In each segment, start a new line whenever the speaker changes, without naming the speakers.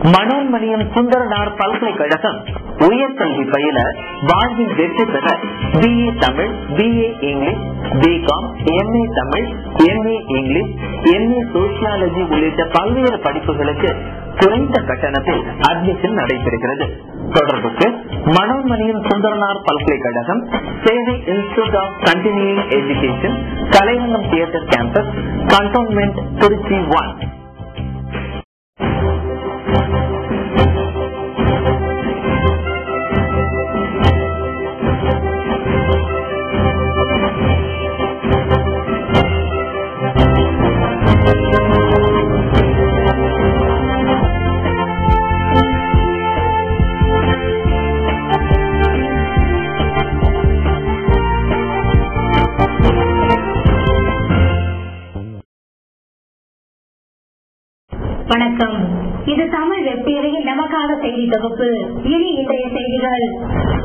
மனோன்மணியம் சுந்தரனார் பல்கலைக்கழகம் உயர்கல்வி பயில வாழ்வில் வெற்றி பெற BA Tamil, BA English, BCom, MA Tamil, MA English, MA sociology உள்ளிட்ட பல்வேறு படிப்புகளுக்கு குறைந்த கட்டணத்தில் அட்மிஷன் நடைபெறுகிறது. தொடர்புக்கு மனோன்மணியம் சுந்தரனார் பல்கலைக்கழகம், Sevai institute of continuing education, Kalaivannam theatre campus, cantonment, Trichy 1.
வணக்கம். இது தமிழ் வெற்றியில் நமக்காக செய்தி தொகுப்பு. இனி இன்றைய செய்திகள்.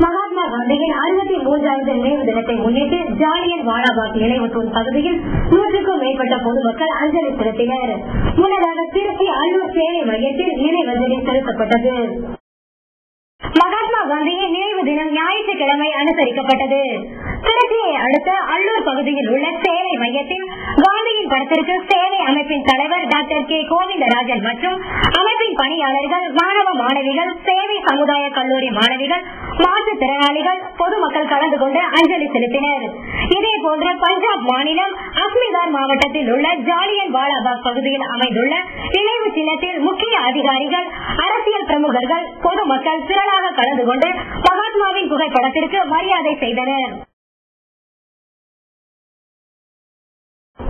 மகாத்மா காந்தியின் 63வது நினைவு தினத்தை முன்னிட்டு ஜாலியன் வாலாபாக் நினைவுத்தூண் பகுதியில் 100க்கும் மேற்பட்ட பொதுமக்கள் அஞ்சலி செலுத்தினர். முன்னதாக திருச்சி அல்லூர் சேவை மையத்தில் நினைவஞ்சலி செலுத்தப்பட்டது. மகாத்மா காந்தியின் நினைவு தினம் ஞாயிற்றுக்கிழமை அனுசரிக்கப்பட்டது. திருச்சியை அடுத்த அல்லூர் பகுதியில் உள்ள சேவை மையத்தில் காந்தியின் படத்திற்கு சேவை அமைப்பின் தலைவர் டாக்டர் கே கோவிந்தராஜன் மற்றும் அமைப்பின் பணியாளர்கள், மாணவ மாணவிகள், சேவை சமுதாய கல்லூரி மாணவிகள், மாற்றுத்திறனாளிகள், பொதுமக்கள் கலந்து கொண்டு அஞ்சலி செலுத்தினர். இதேபோன்று பஞ்சாப் மாநிலம் அஸ்மிகார் மாவட்டத்தில் உள்ள ஜாலியன் வாலாபாக் பகுதியில் அமைந்துள்ள நினைவு சின்னத்தில் முக்கிய அதிகாரிகள், அரசியல் பிரமுகர்கள், பொதுமக்கள் திரளாக கலந்து கொண்டு மகாத்மாவின் புகைப்படத்திற்கு மரியாதை செய்தனர்.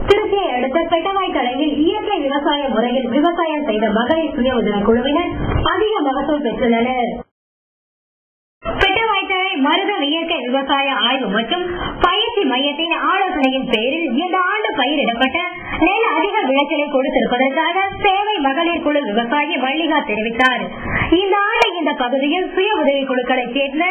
திருச்சியை அடுத்த பெட்டவாய்த்தலையில் இயற்கை விவசாய முறையில் விவசாயம் செய்த மகளிர் சுய உதவி குழுவினர் அதிக மகசூல் பெற்றுள்ளனர். பெட்டவாய்த்தலை மருதம் இயற்கை விவசாய ஆய்வு மற்றும் பயிற்சி மையத்தின் ஆலோசனையின் பேரில் இந்த ஆண்டு பயிரிடப்பட்ட நெல் அதிக விளைச்சலை கொடுத்திருப்பதற்காக சேவை மகளிர் குழு விவசாயி மல்லிகா தெரிவித்தார். இந்த ஆண்டு இந்த பகுதியில் சுய உதவி குழுக்களை சேர்ந்த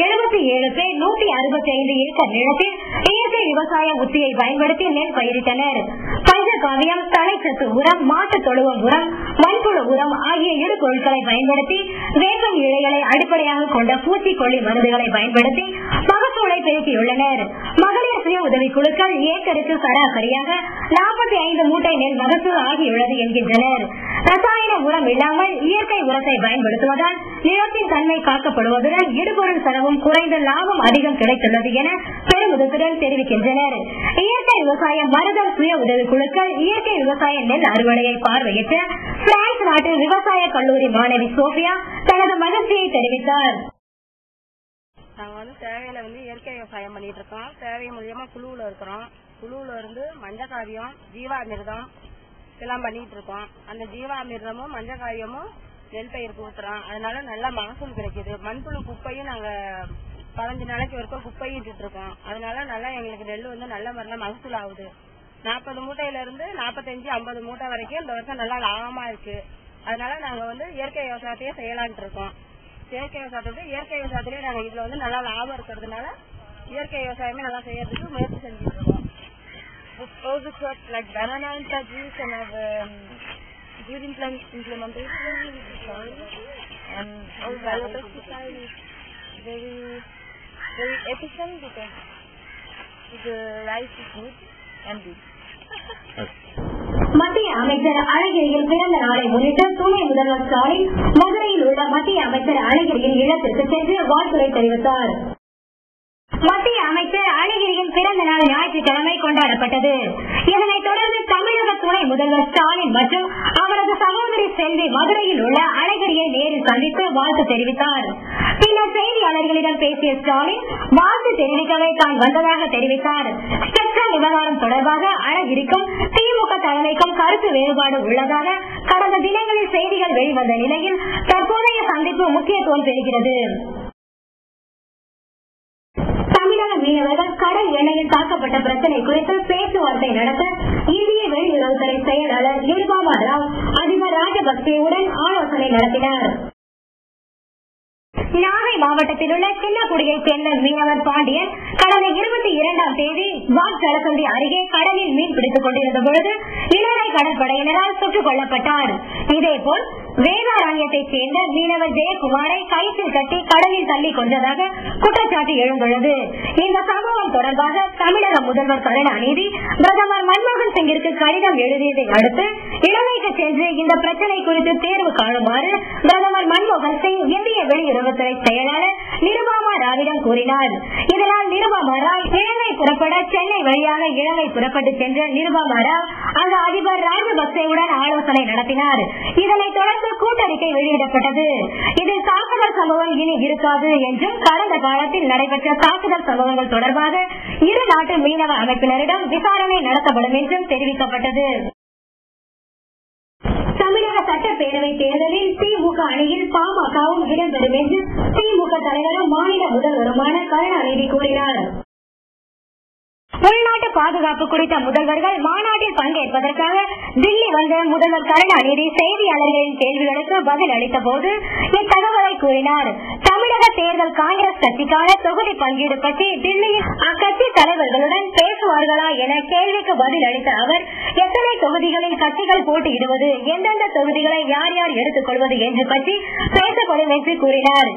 77 பேர் 165 ஏக்கர் நிலத்தில் இயற்கை விவசாய உத்தியை பயன்படுத்தி நெல் பயிரிட்டனர். பஞ்சகாவியம், தலைச்சத்து உரம், மாட்டு தொழுவம் உரம், மண்புழு உரம் ஆகிய இரு பொருட்களை பயன்படுத்தி வேப்பம் இழைகளை அடிப்படையாக கொண்ட பூச்சிக்கொல்லி மருந்துகளை பயன்படுத்தி மகசூலை பெருக்கியுள்ளனர். மகளிர் சுய உதவி குழுக்கள் ஏக்கருக்கு சராசரியாக 45 மூட்டை நெல் மகசூல் ஆகியுள்ளது என்கின்றனர். ரசாயன உரம் இல்லாமல் இயற்கை உரத்தை பயன்படுத்துவதால் நிலத்தின் தன்மை காக்கப்படுவதுடன் இடுபொருள் செலவும் குறைந்த லாபம் அதிகம் கிடைத்துள்ளது என பெருமிதத்துடன் தெரிவிக்கின்றனர். இயற்கை விவசாய மருதம் சுய உதவி குழுக்கள் இயற்கை விவசாய நெல் அறுவடையை பார்வையிட்ட பிரான்ஸ் நாட்டு விவசாய கல்லூரி மாணவி சோபியா தனது மகிழ்ச்சியை தெரிவித்தார்.
நாங்க சேவையில இயற்கை விவசாயம் பண்ணிட்டு இருக்கோம். சேவை மூலியமா குழுவுல இருக்கிறோம். குழுவுல இருந்து மஞ்சக்காவியம், ஜீவாமிர்தம் எல்லாம் பண்ணிட்டு இருக்கோம். அந்த ஜீவாமிர்தமும் மஞ்சக்காவியமும் நெல் பயிருக்கு ஊத்துறோம். அதனால நல்ல மகசூல் கிடைக்குது. மண்புழு குப்பையும் நாங்க 15 நாளைக்கு வரைக்கும் குப்பையும் இட்டு இருக்கோம். அதனால நல்லா எங்களுக்கு நெல் நல்ல முறையில மகசூல் ஆகுது. 40 மூட்டையில இருந்து 45-50 மூட்டை வரைக்கும் இந்த வருஷம் நல்லா லாபமா இருக்கு. அதனால நாங்க இயற்கை விவசாயத்தையே செய்யலான்ட்டு இருக்கோம். இயற்கை விவசாயத்திலேயே நாங்க இதுல நல்லா லாபம் இருக்கிறதுனால இயற்கை விவசாயமே நல்லா செய்யறதுக்கு முயற்சி செஞ்சுட்டு இருக்கோம்.
All the crops like banana and produce and have good implementation with the soil and all biopesticide is very efficient because the rice is good and big.
மத்திய அமைச்சர் அழகிரியின் பிறந்த நாளை முன்னிட்டு துணை முதல்வர் ஸ்டாலின் மதுரையில் உள்ள மத்திய அமைச்சர் அழகிரியின் இல்லத்திற்கு சென்று வாழ்த்துரை தெரிவித்தார். மத்திய அமைச்சர் அழகிரியின் பிறந்த நாள் ஞாயிற்றுக்கிழமை கொண்டாடப்பட்டது. இதனைத் தொடர்ந்து தமிழக துணை முதல்வர் ஸ்டாலின் மற்றும் அவரது சகோதரி செல்வி மதுரையில் உள்ள அழகிரியை நேரில் சந்தித்து வாழ்த்து தெரிவித்தார். பின்னர் செய்தியாளர்களிடம் பேசிய ஸ்டாலின் வாழ்த்து தெரிவிக்கவே தான் வந்ததாக தெரிவித்தார். ஸ்பெக்ட்ரம் விவகாரம் தொடர்பாக அழகிரிக்கும் திமுக தலைமைக்கும் கருத்து வேறுபாடு உள்ளதாக கடந்த தினங்களில் செய்திகள் வெளிவந்த நிலையில் தற்போதைய சந்திப்பு முக்கியத்துவம் பெறுகிறது. தமிழக மீனவர்கள் கடல் எண்ணெயில் தாக்கப்பட்ட பிரச்சனை குறித்து பேச்சுவார்த்தை நடத்த இந்திய வெளியுறவுத்துறை செயலாளர் நிர்மலா ராவ் அதிபர் ராஜபக்சேவுடன் ஆலோசனை நடத்தினார். நாகை மாவட்டத்தில் உள்ள சின்னக்குடியைச் சேர்ந்த மீனவர் பாண்டியன் கடந்த 22ஆம் தேதி வாக்சலசந்தி அருகே கடலில் மீன் பிடித்துக் கொண்டிருந்த பொழுது இலங்கை கடற்படையினரால் சுட்டுக் கொல்லப்பட்டார். இதேபோல் வேதாரண்யத்தைச் சேர்ந்த மீனவர் ஜெயக்குமாரை கயிற்றில் கட்டி கடலில் தள்ளி கொண்டதாக குற்றச்சாட்டு எழுந்துள்ளது. இந்த சம்பவம் தொடர்பாக தமிழக முதல்வர் கருணாநிதி பிரதமர் மன்மோகன் சிங்கிற்கு கடிதம் எழுதியதை அடுத்து இலங்கைக்கு சென்று இந்த பிரச்சனை குறித்து தேர்வு காணுமாறு பிரதமர் மன்மோகன் சிங் இந்திய வெளியுறவுத்துறை செயலாளர் நிருபமா ராவிடம் கூறினார். இதனால் நிருபமா ராவ் இலங்கை புறப்பட சென்னை வழியாக இலங்கை புறப்பட்டு சென்ற நிருபமா ராவ் அங்கு அதிபர் ராஜபக்சேவுடன் ஆலோசனை நடத்தினார். இதனைத் தொடர்ந்து கூட்டறிக்கை வெளியிடப்பட்டது. இதில் தாக்குதல் சம்பவம் இனி இருக்காது என்றும் கடந்த காலத்தில் நடைபெற்ற தாக்குதல் சம்பவங்கள் தொடர்பாக இரு நாட்டு மீனவ அமைப்பினரிடம் விசாரணை நடத்தப்படும் என்றும் தெரிவிக்கப்பட்டது. தமிழக சட்டப்பேரவை தேர்தலில் திமுக அணியில் பாமகவும் இடம்பெறும் என்று திமுக தலைவரும் மாநில முதல்வருமான கருணாநிதி கூறினார். உள்நாட்டு பாதுகாப்பு குறித்த முதல்வர்கள் மாநாட்டில் பங்கேற்பதற்காக தில்லி வந்த முதல்வர் கருணாநிதி செய்தியாளர்களின் கேள்விகளுக்கு பதில் அளித்த போது இத்தகவலை கூறினார். தமிழக தேர்தல் காங்கிரஸ் கட்சிக்கான தொகுதி பங்கீடு பற்றி தில்லியில் அக்கட்சி தலைவர்களுடன் பேசுவார்களா என கேள்விக்கு பதில் அளித்த அவர் எத்தனை தொகுதிகளில் கட்சிகள் போட்டியிடுவது, எந்தெந்த தொகுதிகளை யார் யார் எடுத்துக் கொள்வது என்று பற்றி பேசப்படும் என்று கூறினார்.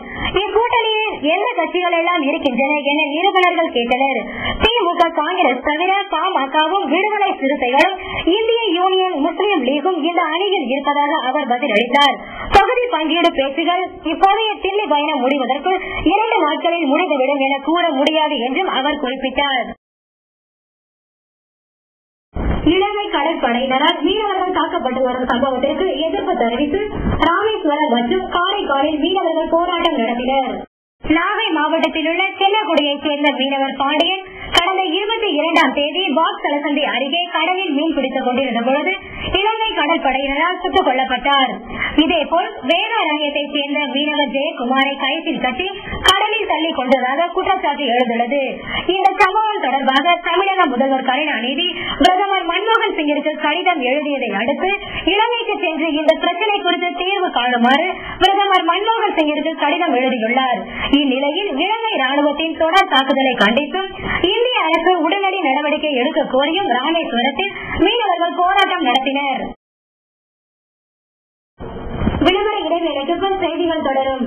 இக்கூட்டணியில் எந்த கட்சிகள் எல்லாம் இருக்கின்றன என நிருபர்கள் கேட்டனர். திமுக காங்கிரஸ் தவிர பாமகவும் விடுதலை சிறுத்தைகளும் இந்திய யூனியன் முஸ்லீம் லீகும் இந்த அணியில் இருப்பதாக அவர் பதில் அளித்தார். தொகுதி பங்கீடு பேச்சுகள் இப்போதைய தில்லி பயணம் முடிவதற்குள் 2 நாட்களில் முடிந்துவிடும் என கூற முடியாது என்றும் அவர் குறிப்பிட்டார். இலங்கை கடற்படையினரால் மீனவர்கள் தாக்கப்பட்டு வரும் சம்பவத்திற்கு எதிர்ப்பு தெரிவித்து ராமேஸ்வரம் மற்றும் காரைக்காலில் மீனவர்கள் போராட்டம் நடத்தினர். நாகை மாவட்டத்தில் உள்ள செல்லக்குடியைச் சேர்ந்த மீனவர் பாண்டியன் கடந்த 22ஆம் தேதி பாக்சலசந்தி அருகே கடலில் மீன் பிடித்துக் கொண்டிருந்த பொழுது இலங்கை கடற்படையினரால் சுட்டுக் கொல்லப்பட்டார். இதேபோல் வேதாரண்யத்தைச் சேர்ந்த மீனவர் ஜெயக்குமாரை கயிற்றில் கட்டி கடலில் தள்ளி கொண்டதாக குற்றச்சாட்டு எழுந்துள்ளது. இந்த சம்பவம் தொடர்பாக தமிழக முதல்வர் கருணாநிதி பிரதமர் மன்மோகன் சிங்கிற்கு கடிதம் எழுதியதை அடுத்து இலங்கைக்கு சென்று இந்த பிரச்சனை குறித்து தீர்வு காணுமாறு பிரதமர் மன்மோகன் சிங்கிற்கு கடிதம் எழுதியுள்ளார். இந்நிலையில் இலங்கை ராணுவத்தின் தொடர் தாக்குதலை கண்டித்தும் இந்திய அரசு உடனடி நடவடிக்கை எடுக்க கோரியும் ராமேஸ்வரத்தில் மீனவர்கள் போராட்டம் நடத்தினர். விடுமுறை இடைவேளைக்கு பின் செய்திகள் தொடரும்.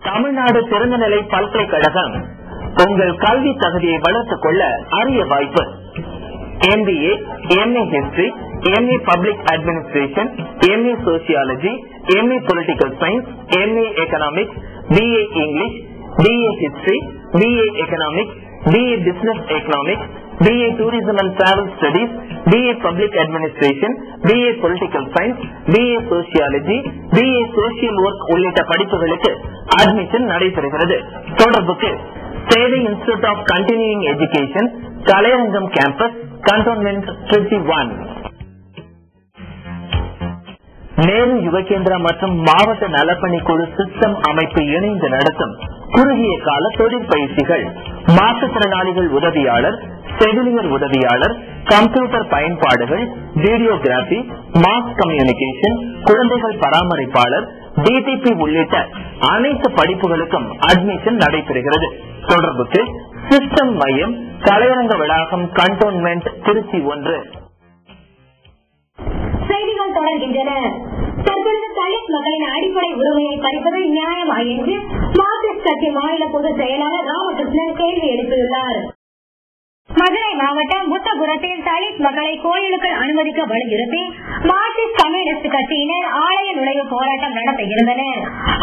தமிழ்நாடு திறந்தநிலை பல்கலைக்கழகம் உங்கள் கல்வி தகுதியை வளர்த்துக் கொள்ள அரிய வாய்ப்பு. MBA, MA History, MA Public Administration, MA Sociology, MA Political Science, MA Economics, BA English, BA History, BA Economics, BA Business Economics, BA Tourism and Travel Studies, BA Public Administration, BA Political Science, BA Sociology, BA Social Work உள்ளிட்ட படிப்புகளுக்கு admission நடைபெறுகிறது. தொடர்புக்கு Sevai institute of continuing education, Kalaiyarangam campus, cantonment 21. Nehru Yuvakendra மற்றும் மாவட்ட நலப்பணி குழு system அமைப்பு இணைந்து நடத்தும் குறுகிய கால தொழிற்பயிற்சிகள் மாற்றுத்திறனாளிகள் உதவியாளர், செவிலியர் உதவியாளர், கம்ப்யூட்டர் பயன்பாடுகள், வீடியோகிராபி, மாஸ் கம்யூனிகேஷன், குழந்தைகள் பராமரிப்பாளர், டிடிபி உள்ளிட்ட அனைத்து படிப்புகளுக்கும் அட்மிஷன் நடைபெறுகிறது. தொடர்புக்கு சிஸ்டம் மையம், கலையரங்க வளாகம், கண்டோன்மெண்ட் திருச்சி 1.
செய்திகள் தொடர்கின்றன. தற்பொழுது தலித் மக்களின் அடிப்படை உரிமையை பறிப்பது நியாயமா என்று மார்க்சிஸ்ட் கட்சி மாநில பொதுச் செயலாளர் ராமகிருஷ்ணன் கேள்வி எழுப்பியுள்ளார். மதுரை மாவட்டம் முத்தபுரத்தில் தலித் மக்களை கோயிலுக்குள் அனுமதிக்க வலியுறுத்தி மார்க்சிஸ்ட் கம்யூனிஸ்ட் கட்சியினர் ஆலய நுழைவு போராட்டம் நடத்த இருந்தனர்.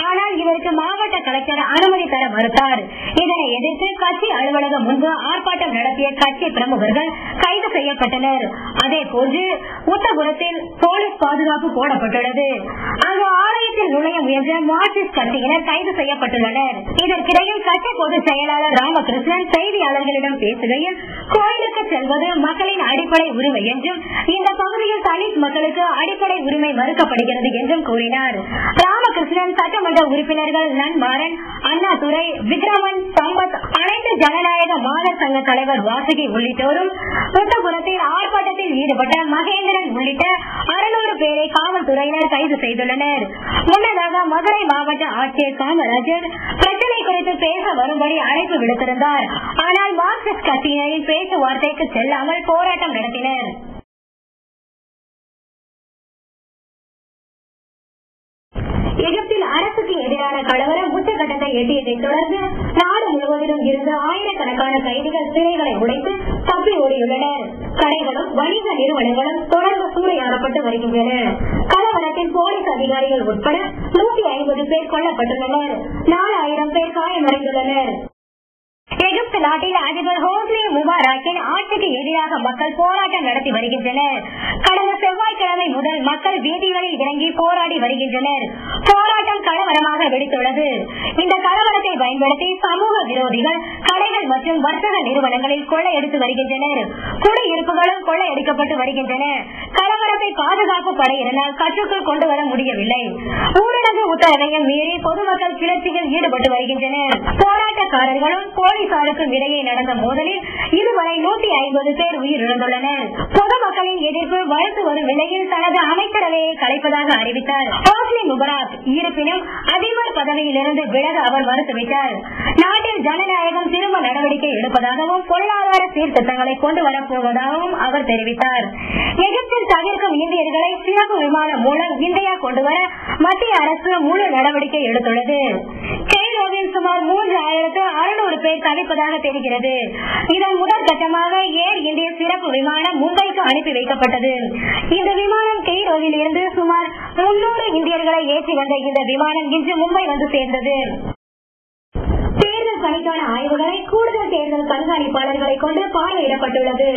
ஆனால் இதற்கு மாவட்ட கலெக்டர் அனுமதி தர மறுத்தார். இதனை எதிர்த்து கட்சி அலுவலகம் முன்பு ஆர்ப்பாட்டம் நடத்திய கட்சி பிரமுகர்கள் கைது செய்யப்பட்டனர். அதேபோன்று முத்தபுரத்தில் போலீஸ் பாதுகாப்பு போடப்பட்டுள்ளது. அங்கு ஆலயத்தில் நுழைய முயன்ற மார்க்சிஸ்ட் கட்சியினர் கைது செய்யப்பட்டுள்ளனர். இதற்கிடையில் கட்சி பொதுச் செயலாளர் ராமகிருஷ்ணன் செய்தியாளர்களிடம் பேசுகையில் கோயிலுக்கு செல்வது மக்களின் அடிப்படை உரிமை என்றும் இந்த பகுதியில் தலித் மக்களுக்கு அடிப்படை உரிமை மறுக்கப்படுகிறது என்றும் கூறினார். ராமகிருஷ்ணன் சட்டமன்ற உறுப்பினர்கள் நன்மாறன், அண்ணாதுரை, விக்ரமன், சம்பத், அனைத்து ஜனநாயக மாதர் சங்க தலைவர் வாசுகி உள்ளிட்டோரும் முத்தபுரத்தில் ஆர்ப்பாட்டத்தில் ஈடுபட்ட மகேந்திரன் உள்ளிட்ட 600 பேரை காவல்துறையினர் கைது செய்துள்ளனர். முன்னதாக மதுரை மாவட்ட ஆட்சியர் காமராஜர் பிரச்சனை குறித்து பேச வரும்படி அழைப்பு விடுத்திருந்தார். ஆனால் மார்க்சிஸ்ட் கட்சியினரின் பேச்சுவார்த்தைக்கு செல்லாமல் போராட்டம் நடத்தினர். அரசுக்கு எதிரான கலவரம் உச்சகட்டத்தை எட்டியதை தொடர்ந்து நாடு முழுவதிலும் இருந்து ஆயிரக்கணக்கான கைதிகள் சிறைகளை உடைத்து தப்பி ஓடியுள்ளனர். கடைகளும் வணிக நிறுவனங்களும் தொடர்ந்து சூறையாடப்பட்டு வருகின்றன. கலவரத்தில் போலீஸ் அதிகாரிகள் உட்பட 150 பேர் கொல்லப்பட்டுள்ளனர். 4000 பேர் காயமடைந்துள்ளனர். எகிப்து நாட்டில் அதிபர் ஹோஸ்னி முபாரக்கின் ஆட்சிக்கு எதிராக மக்கள் போராட்டம் நடத்தி வருகின்றனர். கடந்த செவ்வாய்க்கிழமை முதல் மக்கள் வீதிகளில் இறங்கி போராடி வருகின்றனர். போராட்டம் கலவரமாக வெடித்துள்ளது. இந்த கலவரத்தை பயன்படுத்தி சமூக விரோதிகள் கடைகள் மற்றும் வர்த்தக நிறுவனங்களில் கொள்ளையடித்து வருகின்றனர். குடியிருப்புகளும் கொள்ளையடிக்கப்பட்டு வருகின்றன. கலவரத்தை பாதுகாப்பு படையினரால் கட்டுக்குள் கொண்டு வர முடியவில்லை. ஊரடங்கு உத்தரவையும் மீறி பொதுமக்கள் கிளர்ச்சியில் ஈடுபட்டு வருகின்றனர். போராட்டக்காரர்களும் போலீசாருக்கும் இடையே நடந்த மோதலில் இதுவரை 150 பேர் உயிரிழந்துள்ளனர். பொதுமக்களின் எதிர்ப்பு வளர்த்து வரும் நிலையில் தனது அமைச்சரவையை கலைப்பதாக அறிவித்தார் ஹோஸ்னி முபாரக். இருப்பினும் அதிபர் பதவியிலிருந்து விலக அவர் மறுத்துவிட்டார். நாட்டில் ஜனநாயகம் திரும்ப நடவடிக்கை எடுப்பதாகவும் பொருளாதார சீர்திருத்தங்களை கொண்டு வரப்போவதாகவும் அவர் தெரிவித்தார். எகிப்தில் தவிர்க்கும் இந்தியர்களை சிறப்பு விமானம் மூலம் இந்தியா கொண்டுவர மத்திய அரசு முழு நடவடிக்கை எடுத்துள்ளது. கெய்ரோவில் சுமார் 3600 பேர் தவிப்பதாக தெரிகிறது. இதன் முதல் கட்டமாக ஏர் இந்திய சிறப்பு விமானம் மும்பைக்கு அனுப்பி வைக்கப்பட்டது. இந்த விமானம் கெய்ரோவில் இருந்து சுமார் 300 இந்தியர்களை ஏற்றி வந்த இந்த விமானம் இன்று மும்பை வந்து சேர்ந்தது. தேர்தல் பணிக்கான ஆய்வுகளை கூடுதல் தேர்தல் கண்காணிப்பாளர்களை கொண்டு பார்வையிடப்பட்டுள்ளது.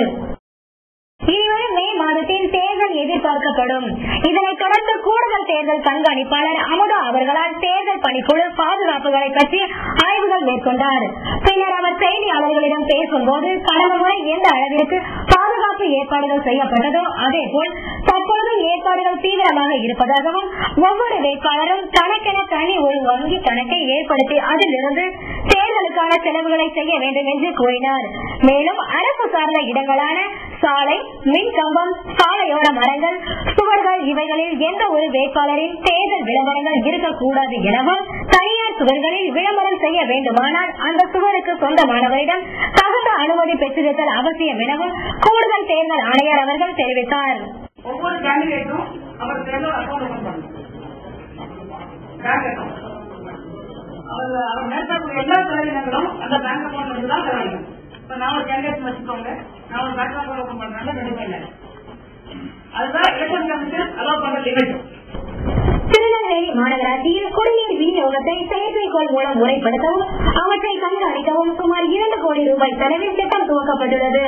இனிவரும் மே மாதத்தில் தேர்தல் எதிர்பார்க்கப்படும். இதனைத் தொடர்ந்து கூடுதல் தேர்தல் கண்காணிப்பாளர் அமுதா அவர்களால் தேர்தல் பணிக்குழு பாதுகாப்புகளை பற்றி ஆய்வுகள் மேற்கொண்டார். பின்னர் அவர் செய்தியாளர்களிடம் பேசும்போது கடந்த முறை எந்த அளவிற்கு பாதுகாப்பு ஏற்பாடுகள் செய்யப்பட்டதோ அதேபோல் தற்போது ஏற்பாடுகள் தீவிரமாக இருப்பதாகவும் ஒவ்வொரு வேட்பாளரும் தனக்கென தனி ஒரு வங்கி கணக்கை ஏற்படுத்தி அதிலிருந்து தேர்தலுக்கான செலவுகளை செய்ய வேண்டும் என்று கூறினார். மேலும் அரசு சார்ந்த இடங்களான சாலை, மின்கம்பம், சாலையோர மரங்கள், சுவர்கள் இவைகளில் எந்த ஒரு வேட்பாளரின் தேர்தல் விளம்பரங்கள் இருக்கக்கூடாது எனவும் தனியார் சுவர்களில் விளம்பரம் செய்ய வேண்டுமானால் அந்த சுவருக்கு சொந்தமானவரிடம் தகுந்த அனுமதி பெற்றிருத்தல் அவசியம் எனவும் கூடுதல் தேர்தல் ஆணையர் அவர்கள் தெரிவித்தார்.
ஒவ்வொரு கேண்டிடேட்டும் அவர் தேர்தல் அக்கௌண்ட் ஓபன் பண்ணணும். பேங்க் அக்கௌண்ட் அவர் மேற்கொள்ள எல்லா செலவினங்களும் அந்த பேங்க் அக்கௌண்ட் வந்து தான் செலவழிக்கும். இப்ப நான் ஒரு கேண்டிடேட் வச்சுக்கோங்க, நான் ஒரு பேங்க் அக்கௌண்ட் ஓபன் பண்றாங்க ரெண்டு. அதுதான் எலெக்ஷன் கமிஷன் அலோவ் பண்ற லிமிட்.
திருநெல்வேலி மாநகராட்சியில் குடிநீர் விநியோகத்தை செயற்கைக்கோள் மூலம் முறைப்படுத்தவும் அவற்றை கண்காணிக்கவும் சுமார் 2 கோடி ரூபாய் செலவில் திட்டம் துவக்கப்பட்டுள்ளது.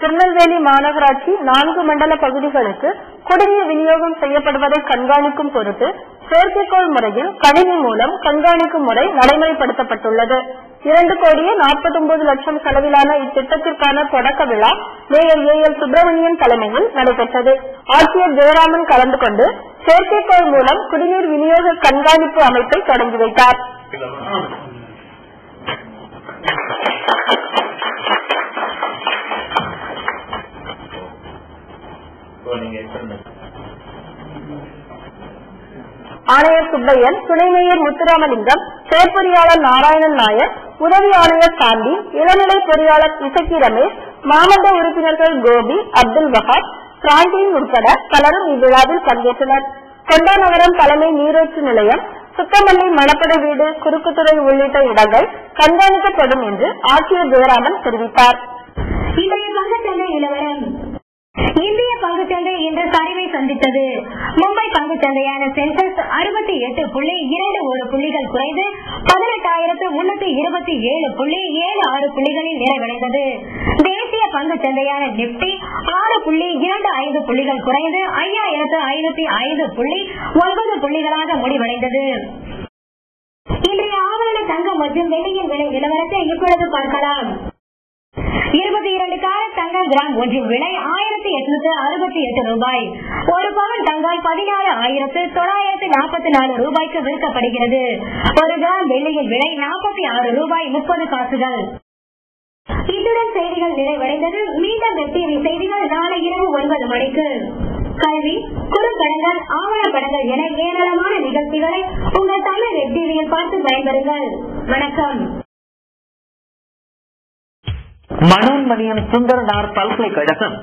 திருநெல்வேலி மாநகராட்சி 4 மண்டல பகுதிகளுக்கு குடிநீர் விநியோகம் செய்யப்படுவதை கண்காணிக்கும் பொருட்டு செயற்கைக்கோள் முறையில் கணினி மூலம் கண்காணிக்கும் முறை நடைமுறைப்படுத்தப்பட்டுள்ளது. 2,49,00,000 செலவிலான இத்திட்டத்திற்கான தொடக்க விழா மேயர் ஏஎல் சுப்பிரமணியன் தலைமையில் நடைபெற்றது. ஆட்சியர் ஜெயராமன் கலந்து கொண்டு செயற்கைக்கோள் மூலம் குடிநீர் விநியோக கண்காணிப்பு அமைப்பை தொடங்கி வைத்தார். ஆணையர் சுப்பையன், துணை மேயர் முத்துராமலிங்கம், செயற்பொறியாளர் நாராயணன் நாயர், உதவி ஆணையர் சாந்தி, இளநிலை பொறியாளர் இசக்கி ரமேஷ், மாமன்ற உறுப்பினர்கள் கோபி, அப்துல் வஹாப், பிரான்டின் உட்பட பலரும் இவ்விழாவில் பங்கேற்றனர். கொண்டாநகரம் தலைமை நீரூற்று நிலையம், சுத்தமல்லி மணப்படை வீடு, குறுக்குத்துறை உள்ளிட்ட இடங்கள் கண்காணிக்கப்படும் என்று ஆட்சியர் ஜெயராமன் தெரிவித்தார்.
இன்றைய பங்குச்சந்தை நிலவரம். இந்திய பங்குச்சந்தை இன்று சரிவை சந்தித்தது. மும்பை பங்குச்சந்தையான சென்செக்ஸ் 68.21 புள்ளிகள் குறைந்து 18,327.76 புள்ளிகளில் நிறைவடைந்தது. தேசிய பங்குச்சந்தையான நிப்டி 6.25 புள்ளிகள் குறைந்து 5,505.9 புள்ளிகளாக முடிவடைந்தது. இன்றைய ஆவண தங்கம் மற்றும் வெள்ளியின் விலை நிலவரத்தை இப்பொழுது பார்க்கலாம். 22 கேரட் தங்கம் கிராம் ஒன்றின் விலை 1,868 ரூபாய். ஒரு பவுன் தங்கம் 16,944 ரூபாய்க்கு விற்கப்படுகிறது. ஒரு கிராம் வெள்ளியின் விலை 46 ரூபாய் 30 காசுகள். இத்துடன் செய்திகள் நிறைவடைந்தது. மீண்டும் வெற்றியின் செய்திகள் நாளை இரவு 9 மணிக்கு. கல்வி, குறும்படங்கள், ஆவணப்படங்கள் என ஏராளமான நிகழ்ச்சிகளை உங்கள் தமிழ் வெற்றியில் பார்த்து பயன்பெறுங்கள். வணக்கம்.
மனோன்மணியம் சுந்தரனார் பல்கலைக்கழகம்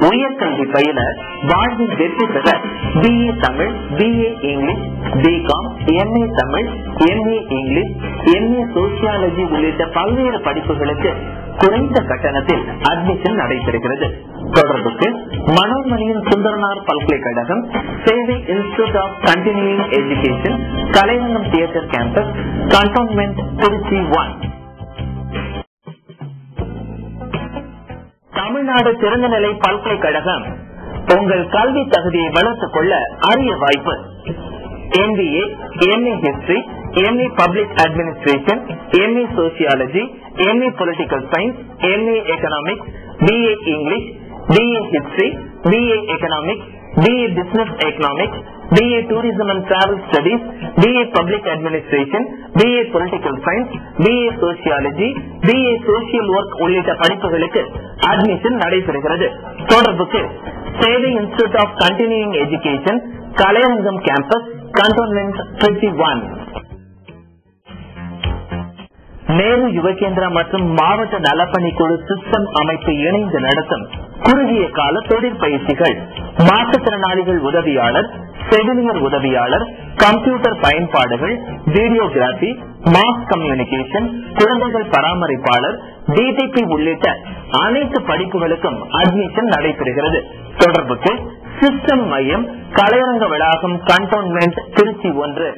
உயர்கல்வி பயில வாழ்வில் வெற்றி பெற BA Tamil, BA English, BCom, MA Tamil, MA English, MA sociology உள்ளிட்ட பல்வேறு படிப்புகளுக்கு குறைந்த கட்டணத்தில் அட்மிஷன் நடைபெறுகிறது. தொடர்புக்கு மனோன்மணியம் சுந்தரனார் பல்கலைக்கழகம், Sevai institute of continuing education, Kalaivannam theatre campus, cantonment, Trichy 1. Tamil Nadu திறந்தநிலை பல்கலைக்கழகம் உங்கள் கல்வி தகுதியை வளர்த்துக் கொள்ள அரிய வாய்ப்பு. MBA, MA History, MA Public Administration, MA Sociology, MA Political Science, MA Economics, BA English, BA History, BA Economics, BA Business Economics, BA Tourism and Travel Studies, BA Public Administration, BA Political Science, BA Sociology, BA Social Work உள்ளிட்ட படிப்புகளுக்கு admission நடைபெறுகிறது. தொடர்புக்கு Sevai institute of continuing education, Kalaiyarangam campus, cantonment, Trichy 1. Nehru Yuvakendra மற்றும் மாவட்ட நலப்பணிக்குழு system அமைப்பு இணைந்து நடத்தும் குறுகிய கால தொழிற்பயிற்சிகள், மாற்றுத்திறனாளிகள் உதவியாளர், செவிலியர் உதவியாளர், கம்ப்யூட்டர் பயன்பாடுகள், வீடியோகிராபி, மாஸ் கம்யூனிகேஷன், குழந்தைகள் பராமரிப்பாளர், DTP உள்ளிட்ட அனைத்து படிப்புகளுக்கும் அட்மிஷன் நடைபெறுகிறது. தொடர்புக்கு சிஸ்டம் மையம், கலையரங்க வளாகம், கண்டோன்மெண்ட், திருச்சி 1.